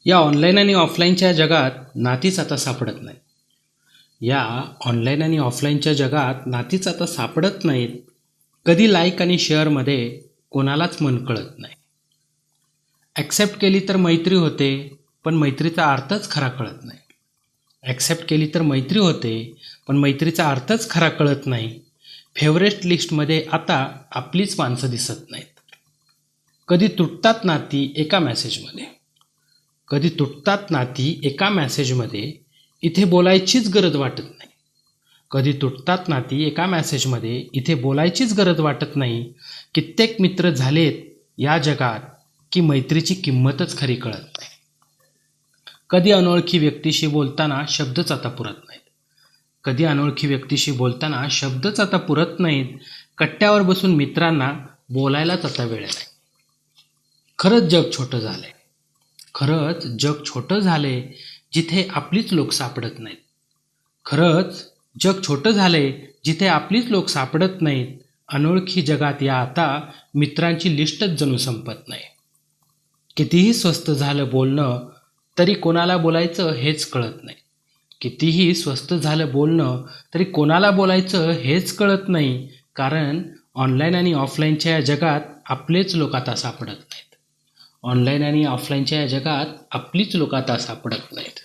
या ऑनलाईन आणि ऑफलाईनच्या जगात नातीच आता सापडत नाही. या ऑनलाईन आणि ऑफलाईनच्या जगात नातीच आता सापडत नाहीत. कधी लाईक आणि शेअरमध्ये कोणालाच मन कळत नाही. ॲक्सेप्ट केली तर मैत्री होते, पण मैत्रीचा अर्थच खरा कळत नाही. ॲक्सेप्ट केली तर मैत्री होते, पण मैत्रीचा अर्थच खरा कळत नाही. फेवरेट लिस्टमध्ये आता आपलीच माणसं दिसत नाहीत. कधी तुटतात नाती एका मेसेजमध्ये. कधी तुटतात नाती एका मेसेजमध्ये, इथे बोलायचीच गरज वाटत नाही. कधी तुटतात नाती एका मेसेजमध्ये, इथे बोलायचीच गरज वाटत नाही. कित्येक मित्र झालेत या जगात की मैत्रीची किंमतच खरी कळत नाही. कधी अनोळखी व्यक्तीशी बोलताना शब्दच आता पुरत नाहीत. कधी अनोळखी व्यक्तीशी बोलताना शब्दच आता पुरत नाहीत. कट्ट्यावर बसून मित्रांना बोलायलाच आता वेळ नाही. खरंच जग छोटं झालंय. खरंच जग छोटं झालंय जिथे आपलीच लोक सापडत नाहीत. खरंच जग छोटं झालंय जिथे आपलीच लोक सापडत नाहीत. अनोळखी जगात या आता मित्रांची लिस्टच जणू संपत नाही. कितीही स्वस्त झालं बोलणं तरी कोणाला बोलायचं हेच कळत नाही. कितीही स्वस्त झालं बोलणं तरी कोणाला बोलायचं हेच कळत नाही. कारण ऑनलाईन आणि ऑफलाईनच्या या जगात आपलेच लोक आता सापडत नाहीत. ऑनलाईन आणि ऑफलाईनच्या या जगात आपलीच लोक आता सापडत नाहीत.